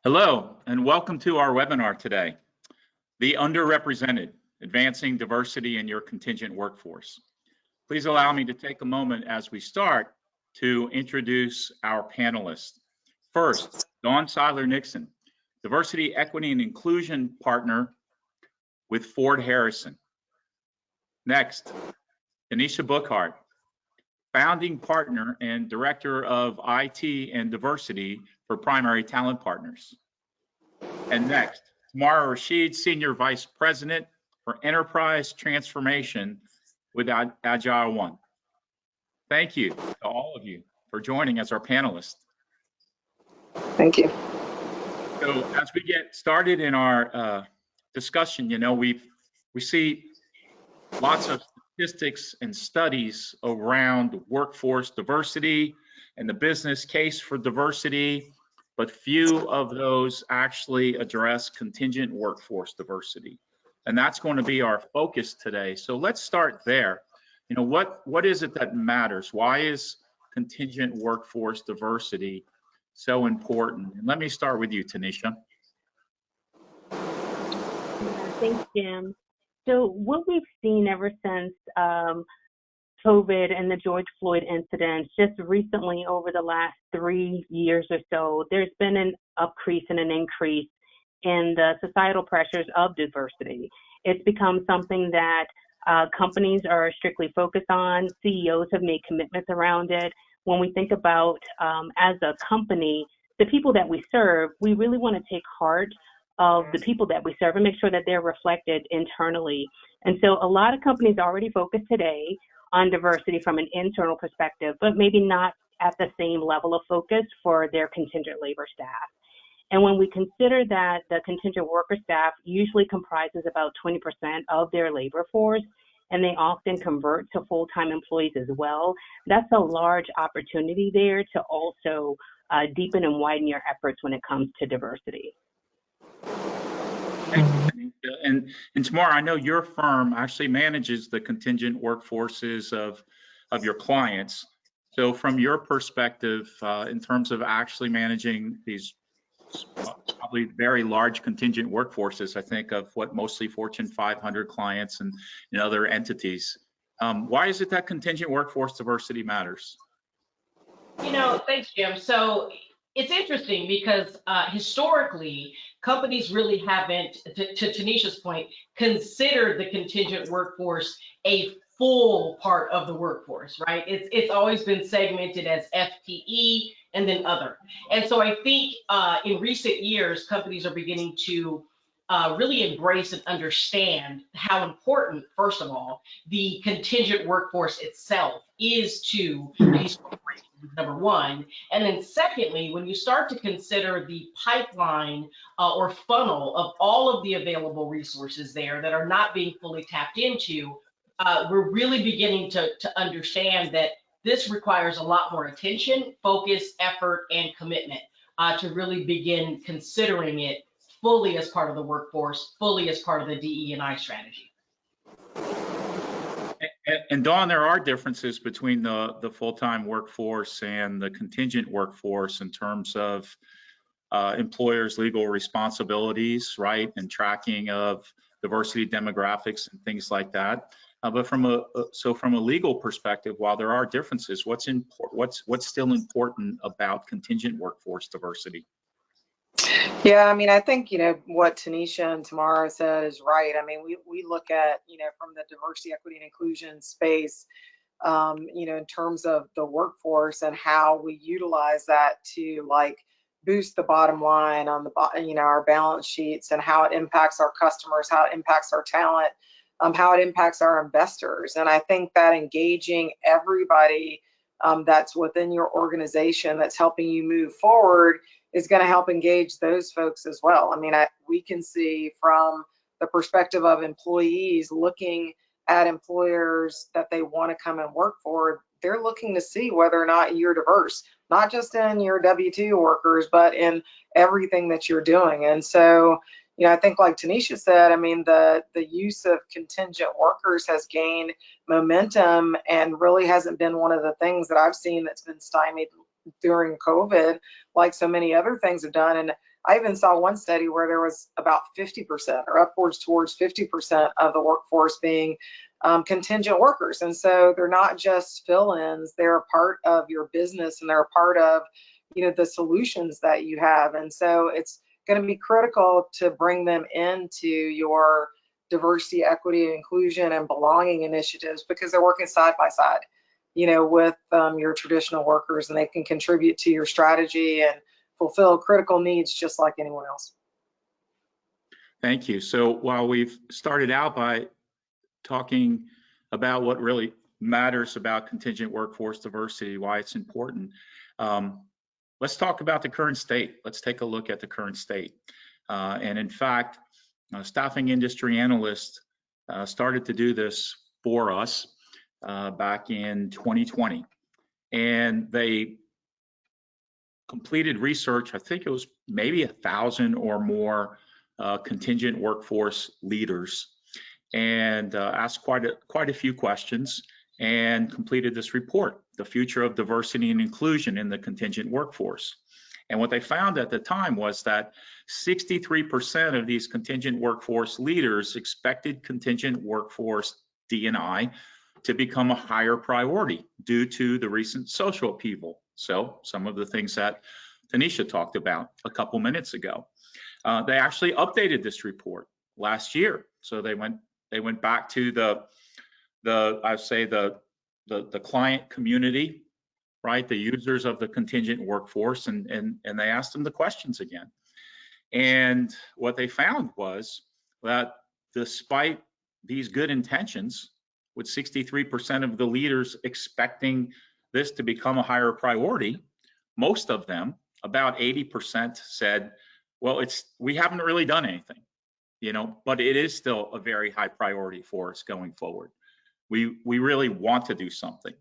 Hello, and welcome to our webinar today, The Underrepresented, Advancing Diversity in Your Contingent Workforce. Please allow me to take a moment as we start to introduce our panelists. First, Dawn Siler-Nixon, Diversity, Equity, and Inclusion Partner with FordHarrison. Next, Tinisha Bookhart, Founding Partner and Director of IT and Diversity for Primary Talent Partners. And next, Tamara, Rashid, Senior Vice President for Enterprise Transformation with AgileOne. Thank you to all of you for joining as our panelists. Thank you. So as we get started in our discussion, we see lots of statistics and studies around workforce diversity and the business case for diversity, but few of those actually address contingent workforce diversity. And that's going to be our focus today. So let's start there. What is it that matters? Why is contingent workforce diversity so important? And let me start with you, Tinisha. Thanks, Jim. So what we've seen ever since COVID and the George Floyd incident, just recently over the last 3 years or so, there's been an increase in the societal pressures of diversity. It's become something that companies are strictly focused on. CEOs have made commitments around it. When we think about, as a company, the people that we serve, we really want to take heart of the people that we serve and make sure that they're reflected internally. And so a lot of companies already focus today on diversity from an internal perspective, but maybe not at the same level of focus for their contingent labor staff. And when we consider that the contingent worker staff usually comprises about 20% of their labor force, and they often convert to full-time employees as well, that's a large opportunity there to also deepen and widen your efforts when it comes to diversity. And Tamara, I know your firm actually manages the contingent workforces of your clients. So from your perspective, in terms of actually managing these probably very large contingent workforces, I think of what mostly Fortune 500 clients and other entities, why is it that contingent workforce diversity matters? Thanks, Jim. So it's interesting because historically, companies really haven't, to Tanisha's point, considered the contingent workforce a full part of the workforce, right? It's always been segmented as FTE and then other. And so I think in recent years, companies are beginning to really embrace and understand how important, first of all, the contingent workforce itself is to these corporations, number one. And then secondly, when you start to consider the pipeline or funnel of all of the available resources there that are not being fully tapped into, we're really beginning to understand that this requires a lot more attention, focus, effort, and commitment to really begin considering it fully as part of the workforce, fully as part of the DE&I strategy. And Dawn, there are differences between the full-time workforce and the contingent workforce in terms of employers' legal responsibilities, right, and tracking of diversity demographics and things like that. But from a legal perspective, while there are differences, what's still important about contingent workforce diversity? Yeah, I mean, I think, what Tinisha and Tamara said is right. I mean, we look at, from the diversity, equity, and inclusion space, in terms of the workforce and how we utilize that to boost the bottom line on our balance sheets, and how it impacts our customers, how it impacts our talent, how it impacts our investors. And I think that engaging everybody that's within your organization that's helping you move forward is going to help engage those folks as well. I mean, we can see from the perspective of employees looking at employers that they want to come and work for, they're looking to see whether or not you're diverse, not just in your W-2 workers, but in everything that you're doing. And so, I think like Tinisha said, I mean, the use of contingent workers has gained momentum and really hasn't been one of the things that I've seen that's been stymied during COVID, like so many other things have done. And I even saw one study where there was about 50% or upwards towards 50% of the workforce being contingent workers. And so they're not just fill-ins, they're a part of your business and they're a part of, you know, the solutions that you have. And so it's going to be critical to bring them into your diversity, equity, inclusion, and belonging initiatives, because they're working side by side, you know, with your traditional workers, and they can contribute to your strategy and fulfill critical needs just like anyone else. Thank you. So while we've started out by talking about what really matters about contingent workforce diversity, why it's important, let's talk about the current state. Let's take a look at the current state. And in fact, staffing industry analysts started to do this for us back in 2020. And they completed research, I think it was maybe 1,000 or more contingent workforce leaders, and asked quite a few questions and completed this report, The Future of Diversity and Inclusion in the Contingent Workforce. And what they found at the time was that 63% of these contingent workforce leaders expected contingent workforce D&I to become a higher priority due to the recent social upheaval. So some of the things that Tinisha talked about a couple minutes ago. They actually updated this report last year. So they went back to the client community, right? The users of the contingent workforce, and they asked them the questions again. And what they found was that despite these good intentions, with 63% of the leaders expecting this to become a higher priority, most of them, about 80%, said, well, we haven't really done anything, you know, but it is still a very high priority for us going forward. We really want to do something.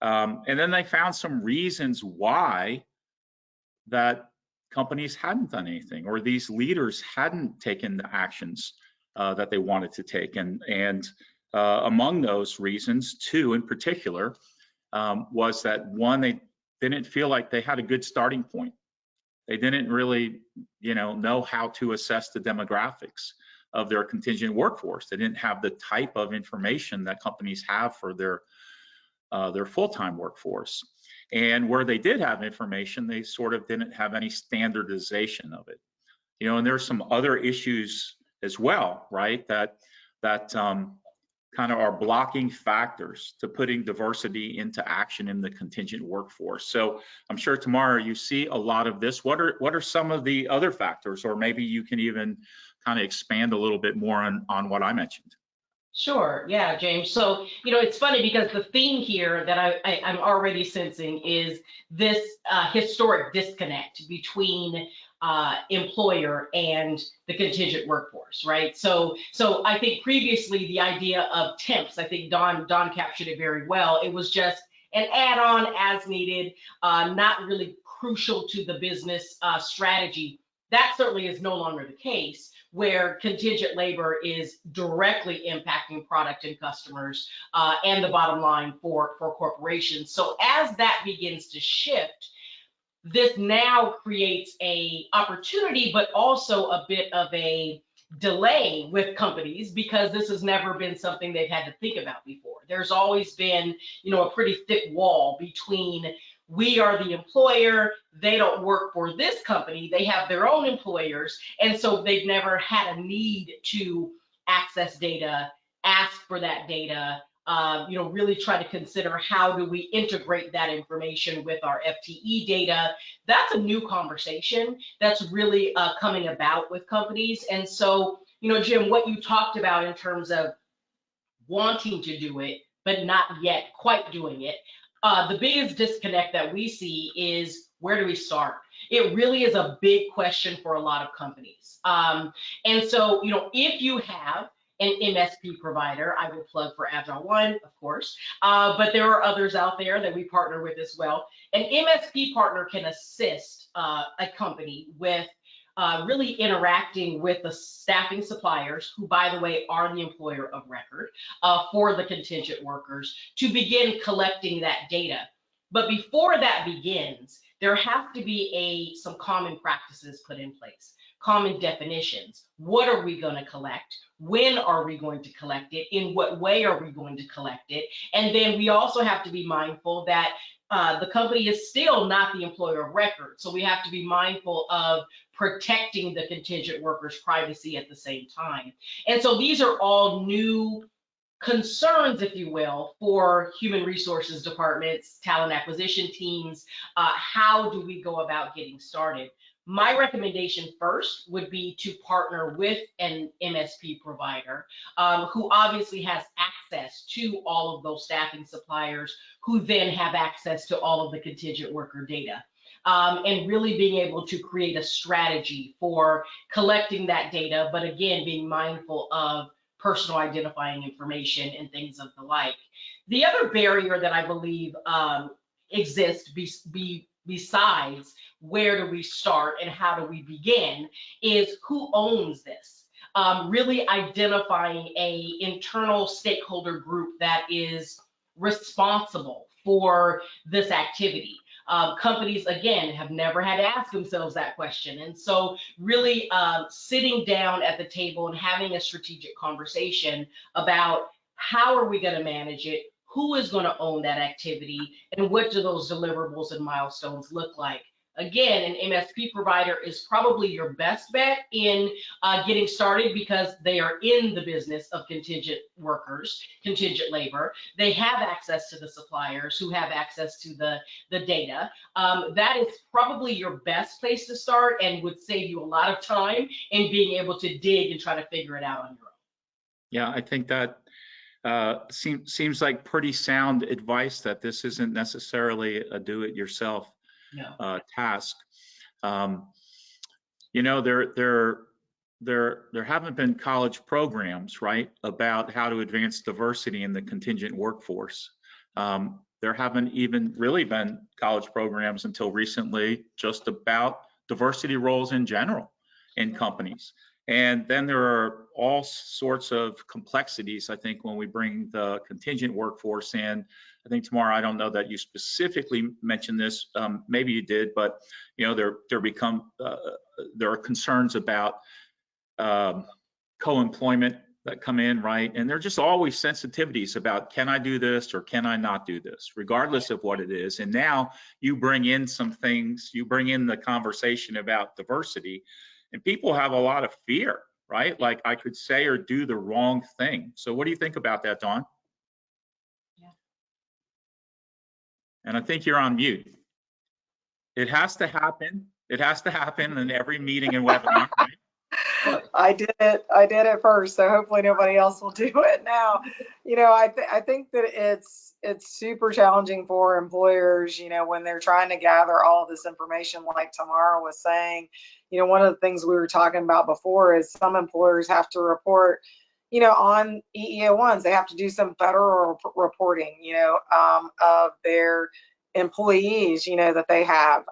And then they found some reasons why that companies hadn't done anything, or these leaders hadn't taken the actions that they wanted to take. And among those reasons, two in particular, was that one, they didn't feel like they had a good starting point. They didn't really, you know how to assess the demographics of their contingent workforce. They didn't have the type of information that companies have for their full-time workforce. And where they did have information, they sort of didn't have any standardization of it. You know, and there's some other issues as well, right? That kind of are blocking factors to putting diversity into action in the contingent workforce. So I'm sure, Tamara, you see a lot of this. What are some of the other factors, or maybe you can even kind of expand a little bit more on what I mentioned? Sure. Yeah, James. So, you know, it's funny because the theme here that I'm already sensing is this historic disconnect between employer and the contingent workforce, right? So I think previously the idea of temps, I think Don captured it very well. It was just an add-on as needed, not really crucial to the business strategy. That certainly is no longer the case, where contingent labor is directly impacting product and customers and the bottom line for corporations. So as that begins to shift, this now creates a opportunity, but also a bit of a delay with companies, because this has never been something they've had to think about before. There's always been, you know, a pretty thick wall between we are the employer, they don't work for this company, they have their own employers, and so they've never had a need to access data, ask for that data, you know, really try to consider how do we integrate that information with our FTE data. That's a new conversation that's really coming about with companies. And so, you know, Jim, what you talked about in terms of wanting to do it, but not yet quite doing it, the biggest disconnect that we see is, where do we start? It really is a big question for a lot of companies. And so, you know, if you have an MSP provider, I will plug for AgileOne, of course, but there are others out there that we partner with as well. An MSP partner can assist a company with really interacting with the staffing suppliers, who, by the way, are the employer of record for the contingent workers, to begin collecting that data. But before that begins, there have to be some common practices put in place, common definitions. What are we going to collect? When are we going to collect it? In what way are we going to collect it? And then we also have to be mindful that the company is still not the employer of record. So we have to be mindful of protecting the contingent workers' privacy at the same time. And so these are all new concerns, if you will, for human resources departments, talent acquisition teams. How do we go about getting started? My recommendation first would be to partner with an MSP provider who obviously has access to all of those staffing suppliers, who then have access to all of the contingent worker data. And really being able to create a strategy for collecting that data, but again, being mindful of personal identifying information and things of the like. The other barrier that I believe exists besides where do we start and how do we begin is who owns this. Really identifying a internal stakeholder group that is responsible for this activity. Companies, again, have never had to ask themselves that question. And so really sitting down at the table and having a strategic conversation about how are we going to manage it, who is going to own that activity, and what do those deliverables and milestones look like. Again, an MSP provider is probably your best bet in getting started because they are in the business of contingent workers, contingent labor. They have access to the suppliers who have access to the data. That is probably your best place to start and would save you a lot of time in being able to dig and try to figure it out on your own. Yeah, I think that seems like pretty sound advice, that this isn't necessarily a do-it-yourself task. You know, there haven't been college programs, right, about how to advance diversity in the contingent workforce. There haven't even really been college programs until recently just about diversity roles in general in companies. And then there are all sorts of complexities, I think, when we bring the contingent workforce in. I think, Tamara, I don't know that you specifically mentioned this, maybe you did, but you know, there are concerns about co-employment that come in, right? And there are just always sensitivities about, can I do this or can I not do this, regardless of what it is. And now you bring in some things, you bring in the conversation about diversity, and people have a lot of fear, right? Like, I could say or do the wrong thing. So what do you think about that, Dawn? Yeah. And I think you're on mute. It has to happen. It has to happen in every meeting and webinar, right? I did it first, so hopefully nobody else will do it now. You know, I think that it's super challenging for employers, you know, when they're trying to gather all of this information, like Tamara was saying. You know, one of the things we were talking about before is some employers have to report, you know, on EEO1s. They have to do some federal reporting, you know, of their employees, you know, that they have,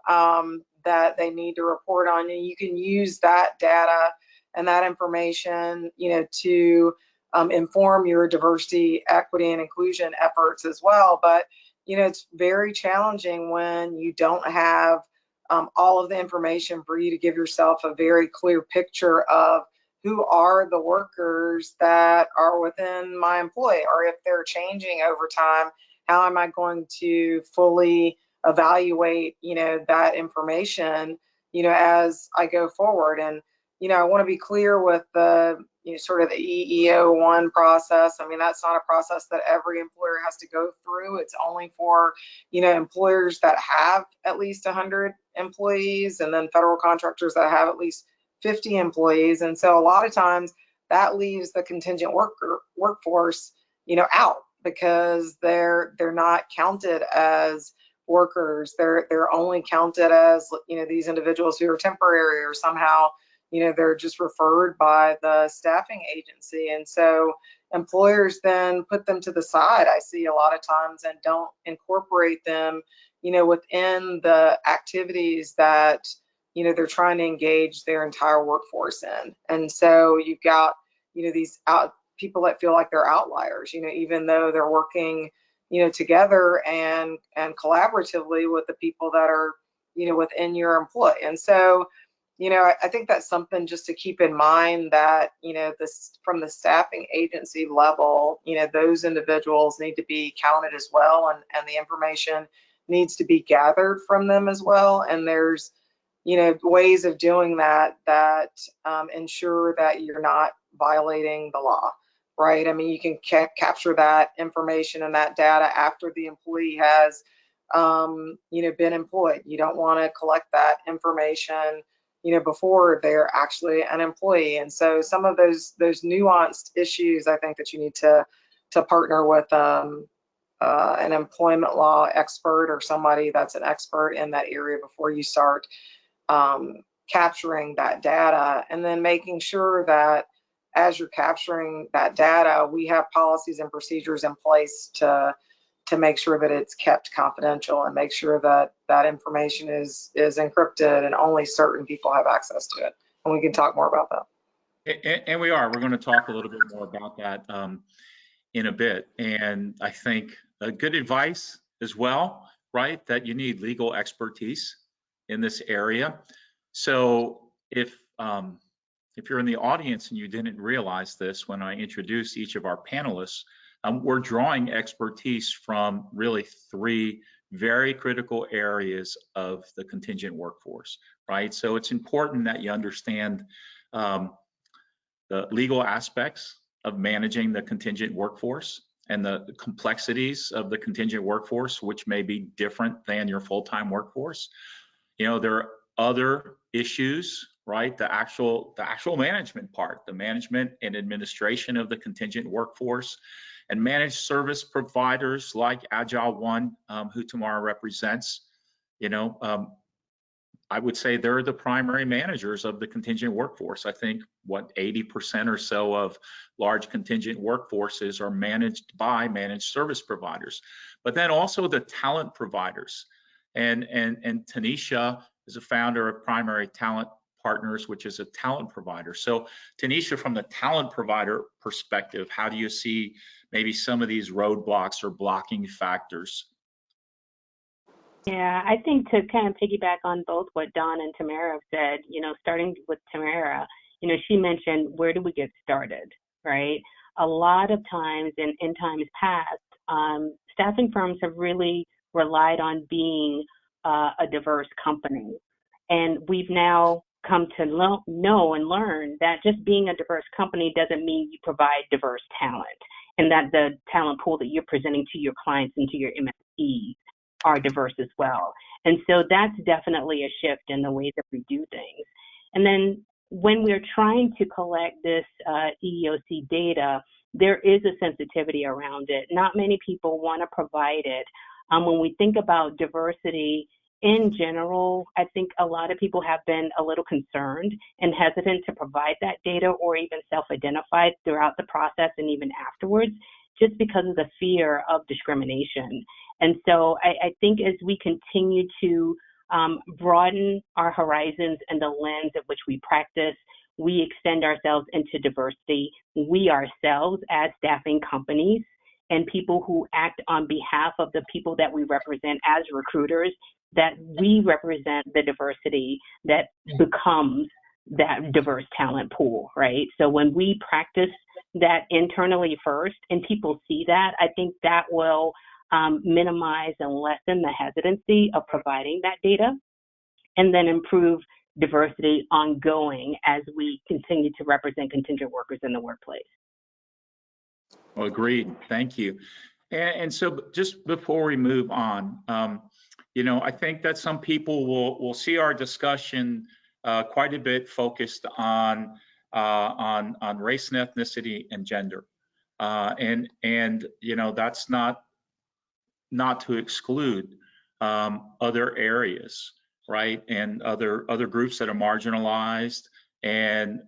that they need to report on. And you can use that data and that information, you know, to inform your diversity, equity, and inclusion efforts as well. But, you know, it's very challenging when you don't have all of the information for you to give yourself a very clear picture of who are the workers that are within my employ, or if they're changing over time, how am I going to fully evaluate, you know, that information, you know, as I go forward. And, you know, I want to be clear with the, you know, sort of the EEO1 process. I mean, that's not a process that every employer has to go through. It's only for, you know, employers that have at least 100 employees, and then federal contractors that have at least 50 employees. And so a lot of times that leaves the contingent workforce, you know, out, because they're not counted as workers. They're only counted as, you know, these individuals who are temporary, or somehow, you know, they're just referred by the staffing agency. And so employers then put them to the side, I see a lot of times, and don't incorporate them, you know, within the activities that, you know, they're trying to engage their entire workforce in. And so you've got, you know, these people that feel like they're outliers, you know, even though they're working, you know, together and collaboratively with the people that are, within your employee. And so, I think that's something just to keep in mind, that, this from the staffing agency level, those individuals need to be counted as well, and the information needs to be gathered from them as well. And there's, ways of doing that ensure that you're not violating the law, right? I mean, you can capture that information and that data after the employee has, been employed. You don't want to collect that information, before they're actually an employee. And so some of those nuanced issues, I think that you need to partner with an employment law expert or somebody that's an expert in that area before you start capturing that data, and then making sure that as you're capturing that data, we have policies and procedures in place to make sure that it's kept confidential, and make sure that that information is encrypted and only certain people have access to it. And we can talk more about that. And we're going to talk a little bit more about that in a bit. And I think good advice as well, right? That you need legal expertise in this area. So if you're in the audience and you didn't realize this when I introduced each of our panelists, we're drawing expertise from really 3 very critical areas of the contingent workforce, right? So it's important that you understand the legal aspects of managing the contingent workforce and the complexities of the contingent workforce, which may be different than your full-time workforce. There are other issues, right? The actual management part, the management and administration of the contingent workforce, and managed service providers like AgileOne, who Tamara represents. I would say they're the primary managers of the contingent workforce. I think 80% or so of large contingent workforces are managed by managed service providers, but then also the talent providers. And Tinisha is a founder of Primary Talent Partners, which is a talent provider. So Tinisha, from the talent provider perspective, how do you see maybe some of these roadblocks or blocking factors? Yeah, I think to kind of piggyback on both what Don and Tamara have said, starting with Tamara, she mentioned, where do we get started, right? A lot of times in times past, staffing firms have really relied on being a diverse company. And we've now come to know and learn that just being a diverse company doesn't mean you provide diverse talent, and that the talent pool that you're presenting to your clients and to your MSPs are diverse as well. And so that's definitely a shift in the way that we do things. And then when we're trying to collect this EEOC data, there is a sensitivity around it. Not many people want to provide it. When we think about diversity in general, I think a lot of people have been a little concerned and hesitant to provide that data, or even self-identify throughout the process and even afterwards, just because of the fear of discrimination. And so I think as we continue to broaden our horizons and the lens at which we practice, we extend ourselves into diversity. We ourselves, as staffing companies and people who act on behalf of the people that we represent as recruiters, that we represent the diversity that becomes that diverse talent pool, right? So when we practice that internally first and people see that, I think that will minimize and lessen the hesitancy of providing that data, and then improve diversity ongoing as we continue to represent contingent workers in the workplace. Well, agreed. Thank you. And so just before we move on, I think that some people will see our discussion quite a bit focused on race and ethnicity and gender, and that's not to exclude other areas, right, and other groups that are marginalized, and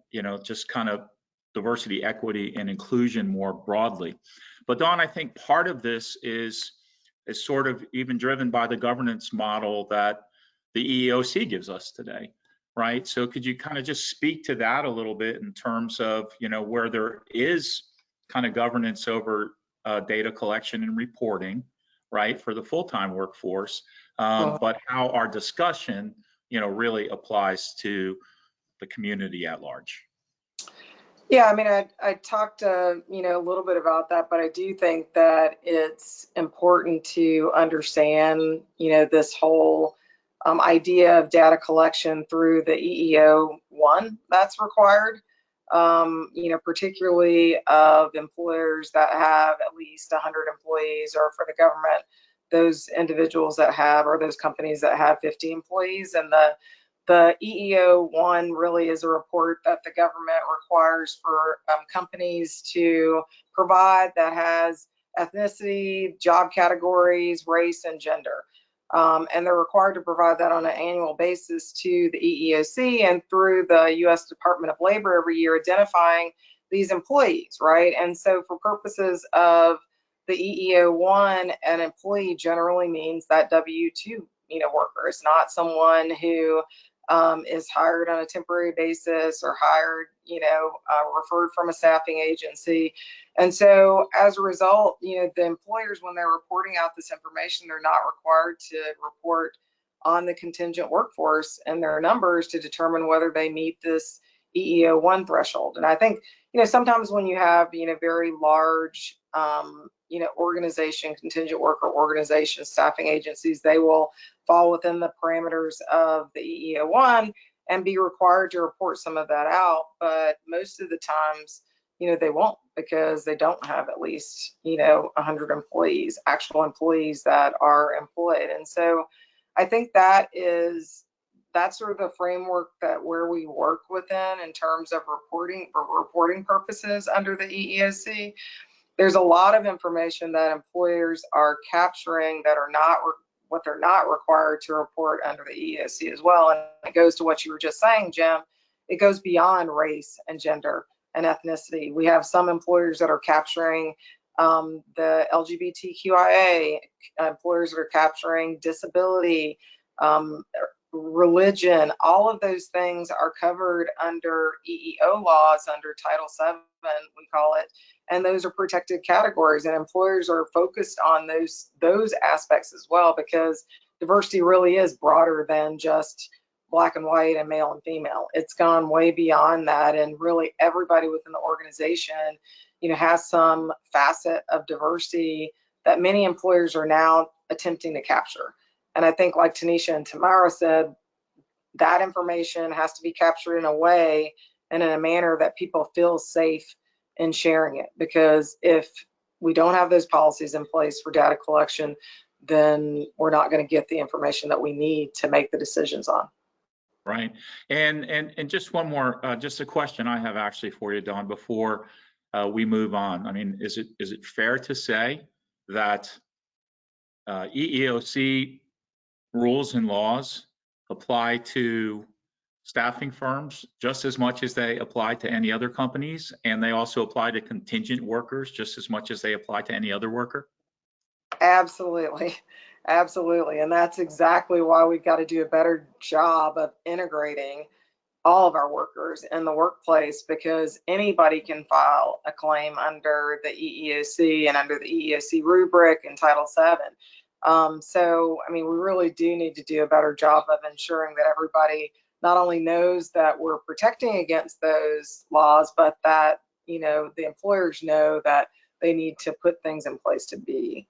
just kind of diversity, equity, and inclusion more broadly. But Dawn, I think part of this is sort of even driven by the governance model that the EEOC gives us today, right? So could you kind of just speak to that a little bit in terms of where there is kind of governance over data collection and reporting, right, for the full-time workforce, Mhm. but how our discussion, really applies to the community at large. Yeah, I mean, I talked, a little bit about that, but I do think that it's important to understand, this whole idea of data collection through the EEO-1 that's required, particularly of employers that have at least 100 employees, or for the government, those individuals that have, or those companies that have 50 employees. And the EEO-1 really is a report that the government requires for companies to provide, that has ethnicity, job categories, race, and gender. And they're required to provide that on an annual basis to the EEOC and through the U.S. Department of Labor every year, identifying these employees, right? And so for purposes of the EEO-1, an employee generally means that W-2 worker. It's not someone who is hired on a temporary basis, or hired, referred from a staffing agency. And so as a result, the employers, when they're reporting out this information, they're not required to report on the contingent workforce and their numbers to determine whether they meet this EEO-1 threshold. And I think, sometimes when you have, very large, organization, contingent worker organizations, staffing agencies, they will fall within the parameters of the EEO-1 and be required to report some of that out. But most of the times, they won't, because they don't have at least, 100 employees, actual employees that are employed. And so I think that's sort of the framework that where we work within in terms of reporting, for reporting purposes under the EEOC. There's a lot of information that employers are capturing that are not what they're not required to report under the EEOC as well. And it goes to what you were just saying, Jim. It goes beyond race and gender and ethnicity. We have some employers that are capturing the LGBTQIA, employers that are capturing disability, religion. All of those things are covered under EEO laws, under Title VII, we call it. And those are protected categories, and employers are focused on those aspects as well, because diversity really is broader than just black and white and male and female. It's gone way beyond that, and really everybody within the organization, has some facet of diversity that many employers are now attempting to capture. And I think, like Tinisha and Tamara said, that information has to be captured in a way and in a manner that people feel safe in sharing it. Because if we don't have those policies in place for data collection, then we're not going to get the information that we need to make the decisions on. Right. And just one more, just a question I have actually for you, Dawn, before we move on. I mean, is it fair to say that EEOC rules and laws apply to staffing firms just as much as they apply to any other companies, and they also apply to contingent workers just as much as they apply to any other worker? Absolutely. Absolutely. And that's exactly why we've got to do a better job of integrating all of our workers in the workplace, because anybody can file a claim under the EEOC and under the EEOC rubric and Title VII. So, I mean, we really do need to do a better job of ensuring that everybody not only knows that we're protecting against those laws, but that, the employers know that they need to put things in place to be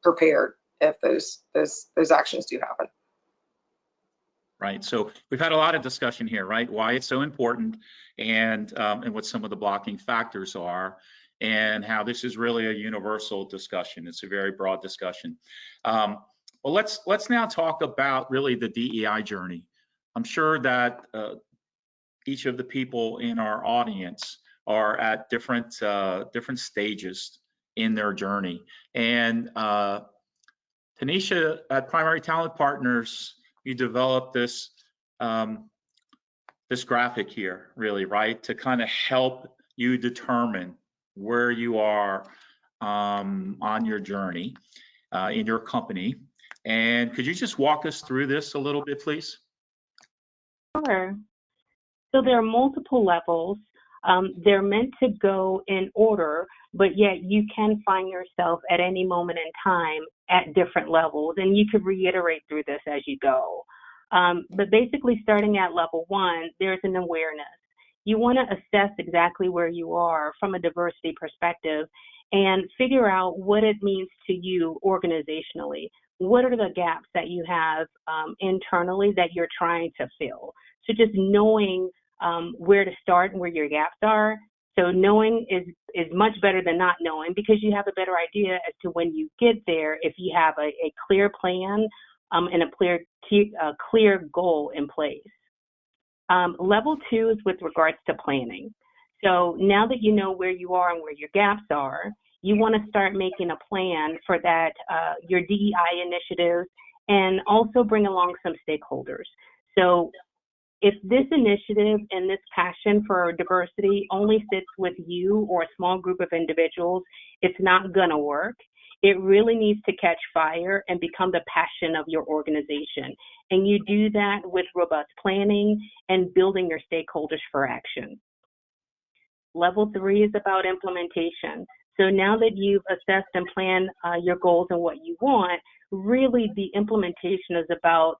prepared if those actions do happen. Right. So we've had a lot of discussion here, right? Why it's so important, and what some of the blocking factors are, and how this is really a universal discussion. It's a very broad discussion. Well, let's now talk about really the DEI journey. I'm sure that each of the people in our audience are at different stages in their journey. And Tinisha, at Primary Talent Partners, you developed this this graphic here, really, right, to kind of help you determine where you are on your journey in your company. And could you just walk us through this a little bit, please? Sure. So there are multiple levels They're meant to go in order, but yet you can find yourself at any moment in time at different levels, and you could reiterate through this as you go. But basically, starting at level 1, there's an awareness. You want to assess exactly where you are from a diversity perspective and figure out what it means to you organizationally. What are the gaps that you have internally that you're trying to fill? So just knowing where to start and where your gaps are. So knowing is much better than not knowing, because you have a better idea as to when you get there if you have a clear plan and a clear goal in place. Level 2 is with regards to planning. So now that you know where you are and where your gaps are, you want to start making a plan for that, your DEI initiatives, and also bring along some stakeholders. So if this initiative and this passion for diversity only sits with you or a small group of individuals, it's not going to work. It really needs to catch fire and become the passion of your organization. And you do that with robust planning and building your stakeholders for action. Level 3 is about implementation. So now that you've assessed and planned your goals and what you want, really the implementation is about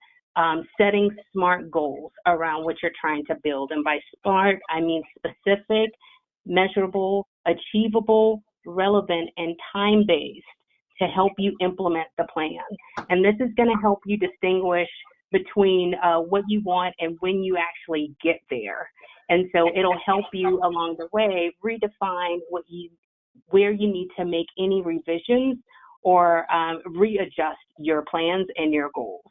setting SMART goals around what you're trying to build. And by SMART, I mean specific, measurable, achievable, relevant, and time-based to help you implement the plan. And this is going to help you distinguish between what you want and when you actually get there. And so it'll help you along the way redefine where you need to make any revisions or readjust your plans and your goals.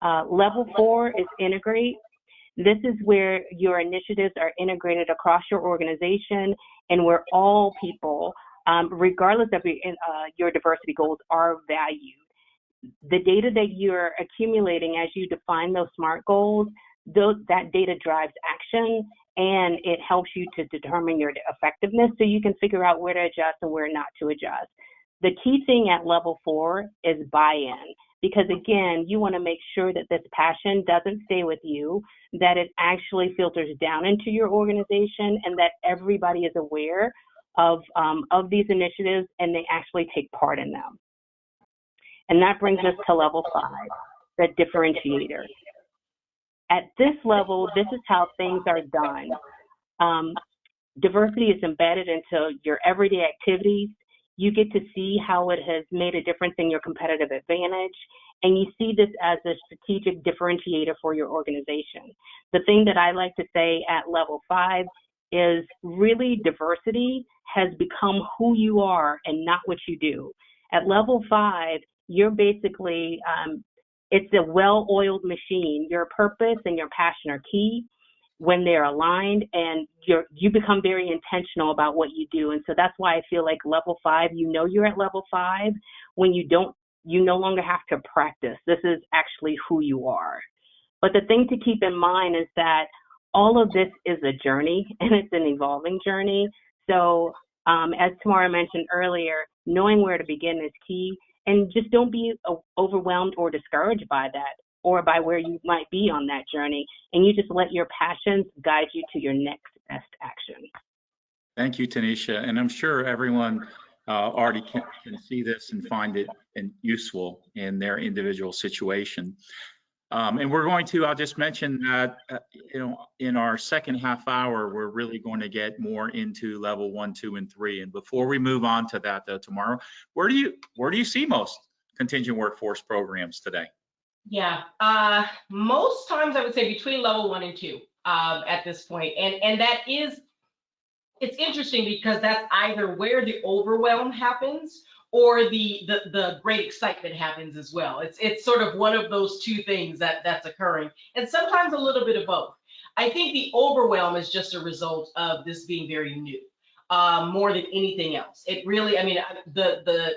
Level 4 is integrate. This is where your initiatives are integrated across your organization and where all people, regardless of your diversity goals, are valued. The data that you're accumulating as you define those SMART goals, that data drives action, and it helps you to determine your effectiveness so you can figure out where to adjust and where not to adjust. The key thing at level 4 is buy-in, because again, you want to make sure that this passion doesn't stay with you, that it actually filters down into your organization, and that everybody is aware of these initiatives and they actually take part in them. And that brings us to level 5, the differentiator. At this level, this is how things are done. Diversity is embedded into your everyday activities. You get to see how it has made a difference in your competitive advantage, and you see this as a strategic differentiator for your organization. The thing that I like to say at level 5 is really diversity has become who you are and not what you do. At level 5, you're basically, it's a well-oiled machine. Your purpose and your passion are key when they're aligned, and you become very intentional about what you do. And so that's why I feel like level 5, you know you're at level 5 when you no longer have to practice. This is actually who you are. But the thing to keep in mind is that all of this is a journey, and it's an evolving journey. So as Tamara mentioned earlier, knowing where to begin is key. And just don't be overwhelmed or discouraged by that or by where you might be on that journey. And you just let your passions guide you to your next best action. Thank you, Tinisha. And I'm sure everyone already can see this and find it useful in their individual situation. And we're going to, I'll just mention that, in our second half hour, we're really going to get more into level 1, 2, and 3. And before we move on to that, though, Tamara, where do you see most contingent workforce programs today? Yeah, most times I would say between level 1 and 2 at this point. And that is, it's interesting because that's either where the overwhelm happens or the great excitement happens as well. It's sort of one of those two things that's occurring, and sometimes a little bit of both. I think the overwhelm is just a result of this being very new, more than anything else. It really, I mean, the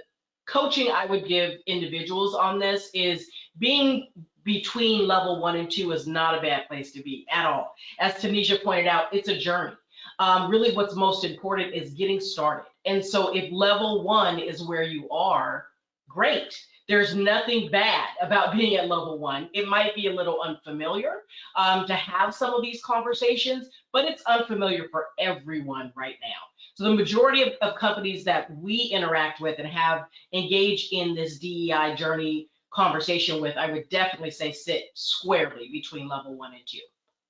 coaching I would give individuals on this is being between level 1 and 2 is not a bad place to be at all. As Tinisha pointed out, it's a journey. Really what's most important is getting started. And so if level 1 is where you are, great. There's nothing bad about being at level one. It might be a little unfamiliar to have some of these conversations, but it's unfamiliar for everyone right now. So the majority of companies that we interact with and have engaged in this DEI journey conversation with, I would definitely say sit squarely between level 1 and 2,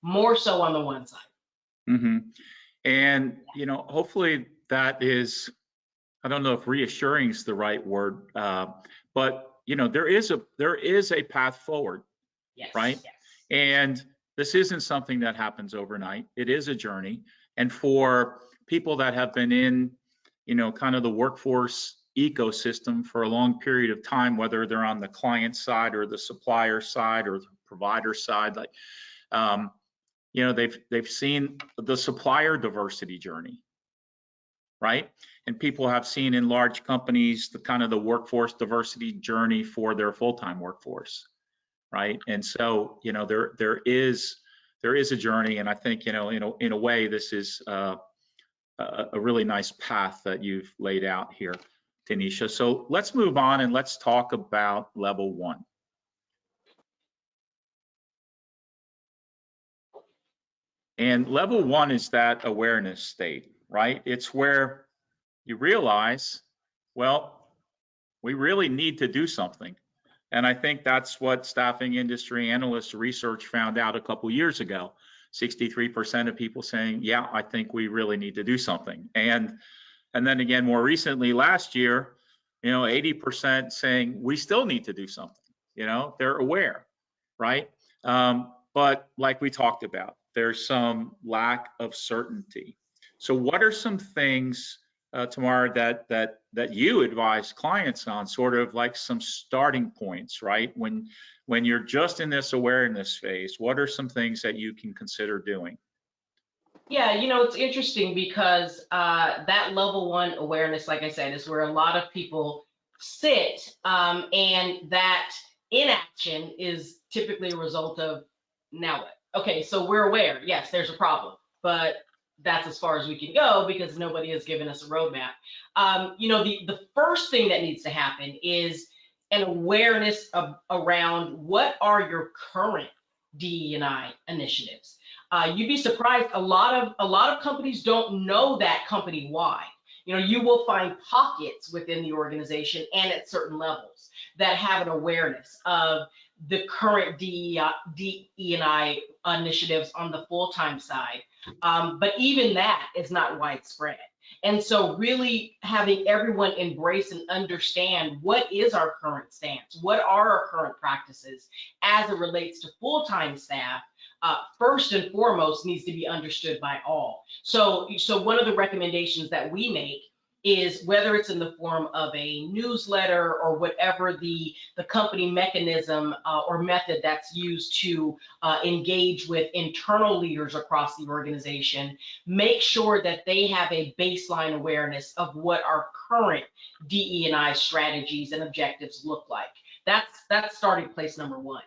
more so on the one side. Mm-hmm. And, you know, hopefully that is, I don't know if reassuring is the right word, but, you know, there is a path forward, Yes. right? Yes. And this isn't something that happens overnight. It is a journey. And for people that have been in, you know, kind of the workforce ecosystem for a long period of time, whether they're on the client side or the supplier side or the provider side, like, you know, they've seen the supplier diversity journey, right? And people have seen in large companies the kind of the workforce diversity journey for their full-time workforce, right? And so, you know, there is a journey, and I think, you know, in a way, this is a really nice path that you've laid out here, Tinisha. So let's move on and let's talk about level 1. And level 1 is that awareness state, right? It's where you realize, well, we really need to do something. And I think that's what staffing industry analyst research found out a couple years ago. 63% of people saying, yeah, I think we really need to do something. And then again, more recently, last year, you know, 80% saying we still need to do something. You know, they're aware, right? But like we talked about, there's some lack of certainty. So what are some things, Tamara, that you advise clients on, sort of like some starting points, right? When you're just in this awareness phase, what are some things that you can consider doing? Yeah, you know, it's interesting because that level 1 awareness, like I said, is where a lot of people sit, and that inaction is typically a result of, now what? Okay, so we're aware, yes, there's a problem, but that's as far as we can go because nobody has given us a roadmap. You know, the first thing that needs to happen is an awareness around what are your current DE&I initiatives. You'd be surprised. A lot of companies don't know that company-wide. You know, you will find pockets within the organization and at certain levels that have an awareness of the current DE&I initiatives on the full-time side. But even that is not widespread. And so really having everyone embrace and understand what is our current stance, what are our current practices as it relates to full-time staff, first and foremost needs to be understood by all. So one of the recommendations that we make is, whether it's in the form of a newsletter or whatever the company mechanism or method that's used to engage with internal leaders across the organization, make sure that they have a baseline awareness of what our current DE&I strategies and objectives look like. That's starting place number 1.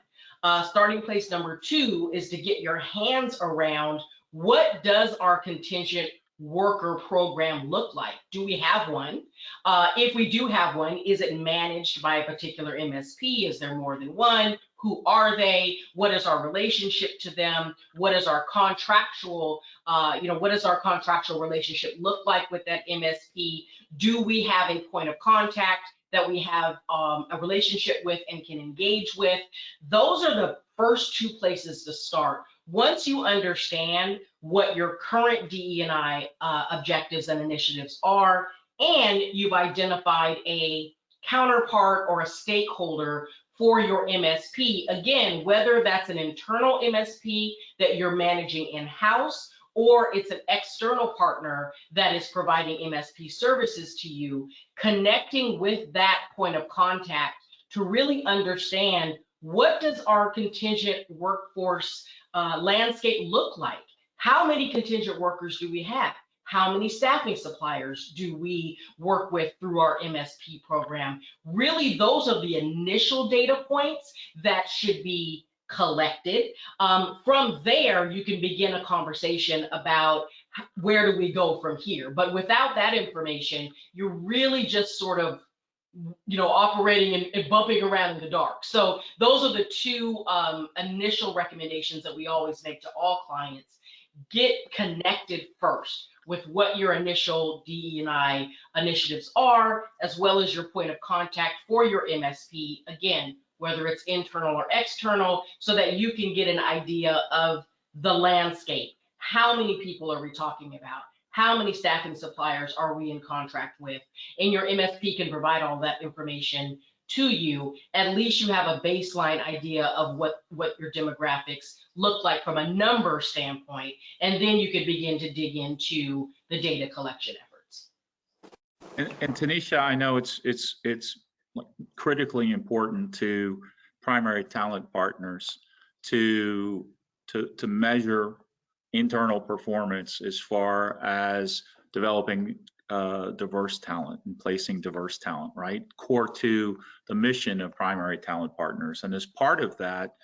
Starting place number 2 is to get your hands around, what does our contingent worker program look like? Do we have one? If we do have one, is it managed by a particular MSP? Is there more than one? Who are they? What is our relationship to them? What is our contractual, what does our contractual relationship look like with that MSP? Do we have a point of contact that we have a relationship with and can engage with? Those are the first 2 places to start. Once you understand what your current DE&I objectives and initiatives are, and you've identified a counterpart or a stakeholder for your MSP, again, whether that's an internal MSP that you're managing in-house, or it's an external partner that is providing MSP services to you, connecting with that point of contact to really understand, what does our contingent workforce landscape look like? How many contingent workers do we have? How many staffing suppliers do we work with through our MSP program? Really, those are the initial data points that should be collected. From there, you can begin a conversation about where do we go from here. But without that information, you're really just sort of operating and bumping around in the dark. So those are the two initial recommendations that we always make to all clients. Get connected first with what your initial DE&I initiatives are, as well as your point of contact for your MSP, again, whether it's internal or external, so that you can get an idea of the landscape. How many people are we talking about? How many staffing suppliers are we in contract with? And your MSP can provide all that information to you. At least you have a baseline idea of what your demographics look like from a number standpoint, and then you could begin to dig into the data collection efforts. And Tinisha, I know it's critically important to primary talent partners to measure internal performance as far as developing diverse talent and placing diverse talent, right? Core to the mission of primary talent partners. And as part of that,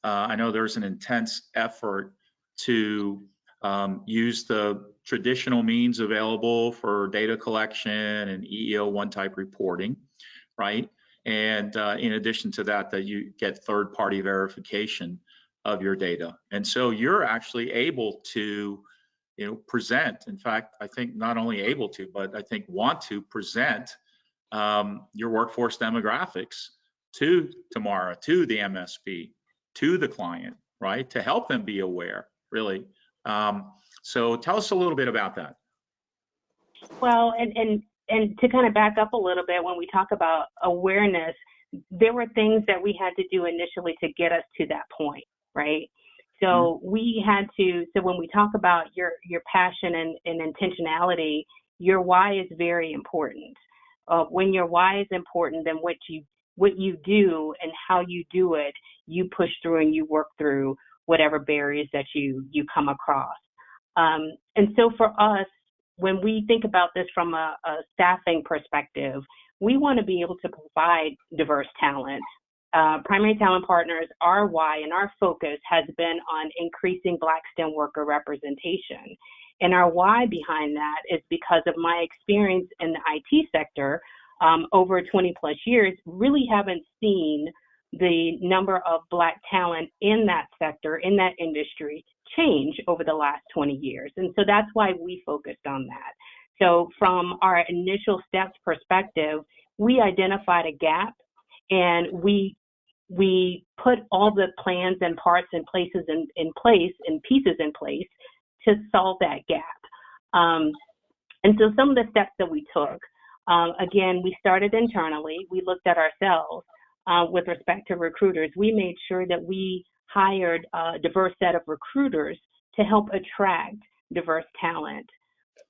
I know there's an intense effort to use the traditional means available for data collection and EEO1 type reporting, right? And in addition to that, that you get third-party verification of your data. And so you're actually able to, present. In fact, I think not only able to, but I think want to present your workforce demographics to Tamara, to the MSP, to the client, right? To help them be aware, really. So tell us a little bit about that. Well, and to kind of back up a little bit, when we talk about awareness, there were things that we had to do initially to get us to that point, right? So we had to, so when we talk about your passion and intentionality, your why is very important. When your why is important, then what you do and how you do it, you push through and you work through whatever barriers that you come across. And so for us, when we think about this from a staffing perspective, we want to be able to provide diverse talent. Primary talent partners, our why and our focus has been on increasing Black STEM worker representation. And our why behind that is because of my experience in the IT sector over 20 plus years, really haven't seen the number of Black talent in that sector, in that industry, change over the last 20 years. And so that's why we focused on that. So from our initial steps perspective, we identified a gap, and we put all the plans and parts and places in place and pieces in place to solve that gap. And so some of the steps that we took, again, we started internally. We looked at ourselves with respect to recruiters. We made sure that we hired a diverse set of recruiters to help attract diverse talent.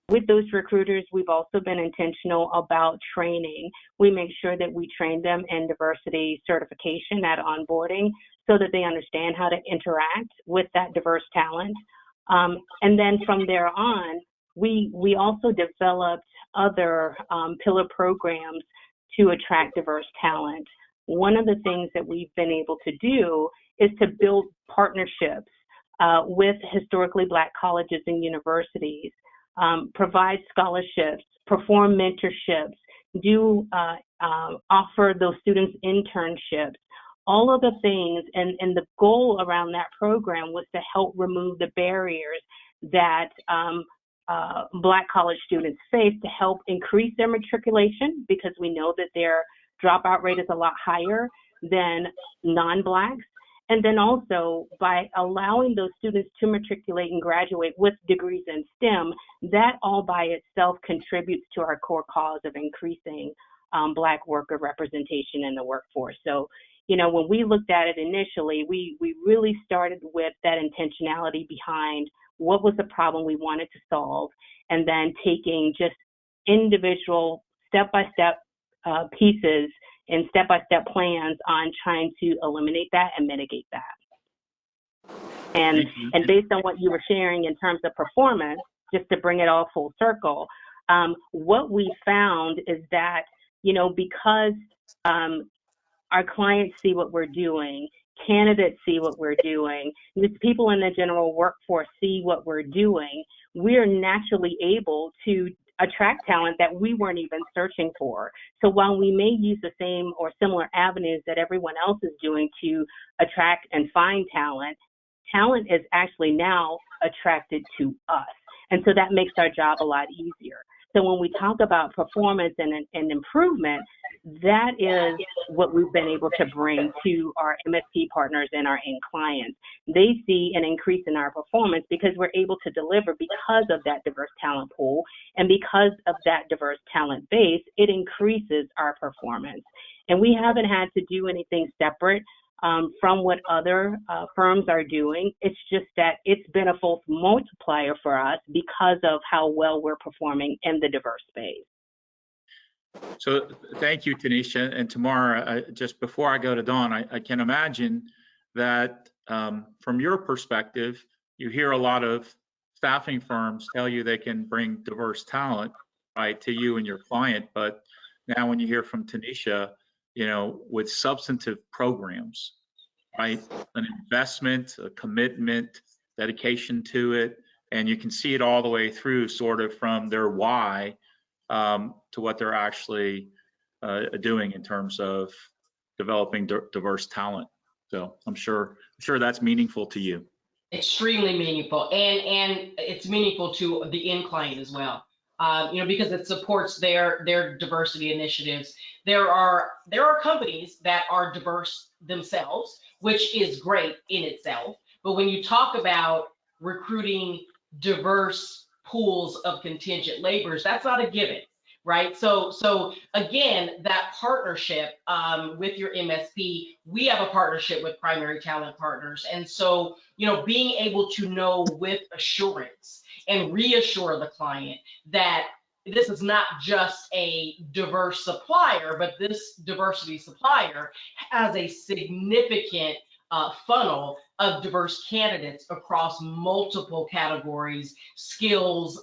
With those recruiters, we've also been intentional about training. We make sure that we train them in diversity certification at onboarding so that they understand how to interact with that diverse talent. And then from there on, we also developed other pillar programs to attract diverse talent. One of the things that we've been able to do is to build partnerships with historically Black colleges and universities, provide scholarships, perform mentorships, offer those students internships, all of the things. And the goal around that program was to help remove the barriers that Black college students face to help increase their matriculation, because we know that their dropout rate is a lot higher than non-Blacks. And then also by allowing those students to matriculate and graduate with degrees in STEM, that all by itself contributes to our core cause of increasing Black worker representation in the workforce. So, when we looked at it initially, we really started with that intentionality behind what was the problem we wanted to solve, and then taking just individual step-by-step pieces and step-by-step plans on trying to eliminate that and mitigate that. And based on what you were sharing in terms of performance, just to bring it all full circle, what we found is that, because our clients see what we're doing, candidates see what we're doing, the people in the general workforce see what we're doing, we're naturally able to attract talent that we weren't even searching for. So while we may use the same or similar avenues that everyone else is doing to attract and find talent, talent is actually now attracted to us. And so that makes our job a lot easier. So when we talk about performance and improvement, that is what we've been able to bring to our MSP partners and our end clients. They see an increase in our performance because we're able to deliver because of that diverse talent pool, and because of that diverse talent base, it increases our performance. And we haven't had to do anything separate from what other firms are doing. It's just that it's been a false multiplier for us because of how well we're performing in the diverse space. So thank you, Tinisha. And Tamara, just before I go to Dawn, I can imagine that from your perspective, you hear a lot of staffing firms tell you they can bring diverse talent, right, to you and your client. But now when you hear from Tinisha, you know, with substantive programs, right, an investment, a commitment, dedication to it, and you can see it all the way through, sort of from their why to what they're actually doing in terms of developing diverse talent. So I'm sure that's meaningful to you. Extremely meaningful, and it's meaningful to the end client as well. You know, because it supports their diversity initiatives. There are companies that are diverse themselves, which is great in itself. But when you talk about recruiting diverse pools of contingent laborers, that's not a given, right? So again, that partnership with your MSP, we have a partnership with Primary Talent Partners, and so, you know, being able to know with assurance and reassure the client that this is not just a diverse supplier, but this diversity supplier has a significant funnel of diverse candidates across multiple categories, skills,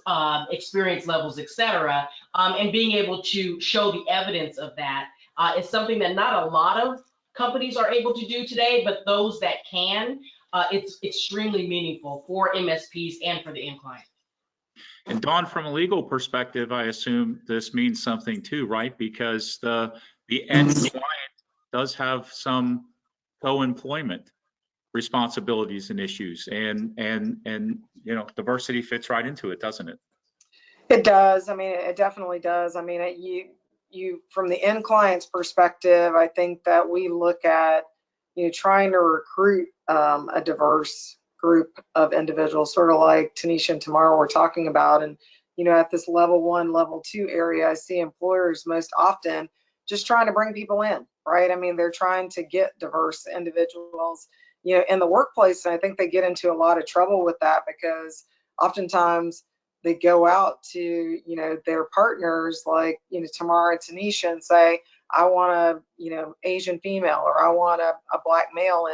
experience levels, et cetera, and being able to show the evidence of that is something that not a lot of companies are able to do today, but those that can, it's extremely meaningful for MSPs and for the end client. And Dawn, from a legal perspective, I assume this means something too, right? Because the end client does have some co-employment responsibilities and issues, and you know, diversity fits right into it, doesn't it? It does. I mean, it definitely does. I mean, you from the end client's perspective, I think that we look at, you know, trying to recruit a diverse group of individuals, sort of like Tinisha and Tamara were talking about. And, you know, at this level 1, level 2 area, I see employers most often just trying to bring people in, right? I mean, they're trying to get diverse individuals, you know, in the workplace. And I think they get into a lot of trouble with that because oftentimes they go out to, you know, their partners like, you know, Tamara and Tinisha and say, I want a, you know, Asian female, or I want a black male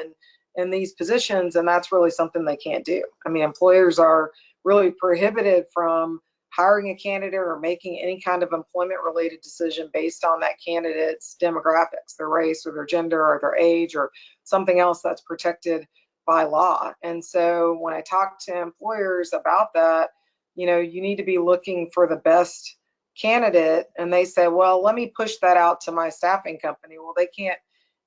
in these positions, and that's really something they can't do. I mean, employers are really prohibited from hiring a candidate or making any kind of employment related decision based on that candidate's demographics, their race or their gender or their age or something else that's protected by law. And so when I talk to employers about that, you know, you need to be looking for the best candidate, and they say, well, let me push that out to my staffing company. Well, they can't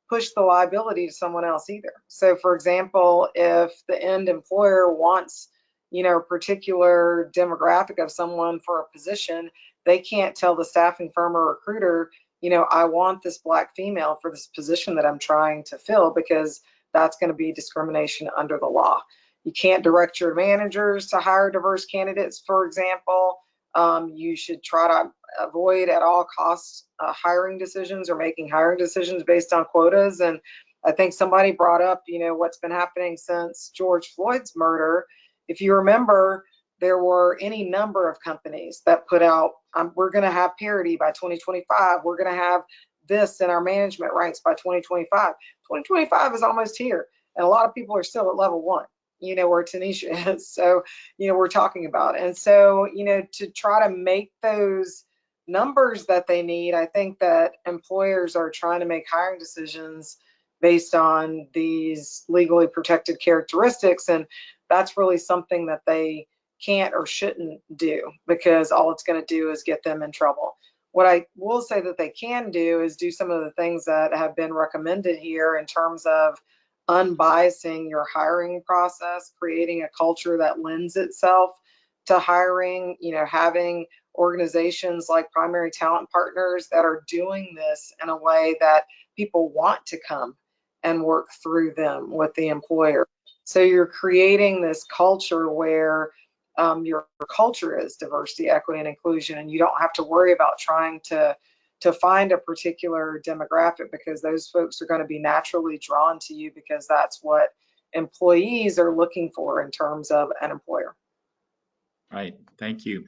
push the liability to someone else either. So for example, if the end employer wants, you know, a particular demographic of someone for a position, they can't tell the staffing firm or recruiter, you know, I want this black female for this position that I'm trying to fill, because that's going to be discrimination under the law. You can't direct your managers to hire diverse candidates, for example. You should try to avoid at all costs hiring decisions or making hiring decisions based on quotas. And I think somebody brought up, you know, what's been happening since George Floyd's murder. If you remember, there were any number of companies that put out, we're going to have parity by 2025. We're going to have this in our management ranks by 2025. 2025 is almost here, and a lot of people are still at level 1. You know, where Tinisha is. So, you know, we're talking about. And so, you know, to try to make those numbers that they need, I think that employers are trying to make hiring decisions based on these legally protected characteristics. And that's really something that they can't or shouldn't do, because all it's going to do is get them in trouble. What I will say that they can do is do some of the things that have been recommended here in terms of unbiasing your hiring process, creating a culture that lends itself to hiring, having organizations like primary talent partners that are doing this in a way that people want to come and work through them with the employer. So you're creating this culture where your culture is diversity, equity, and inclusion, and you don't have to worry about trying to find a particular demographic, because those folks are going to be naturally drawn to you, because that's what employees are looking for in terms of an employer. Right, thank you.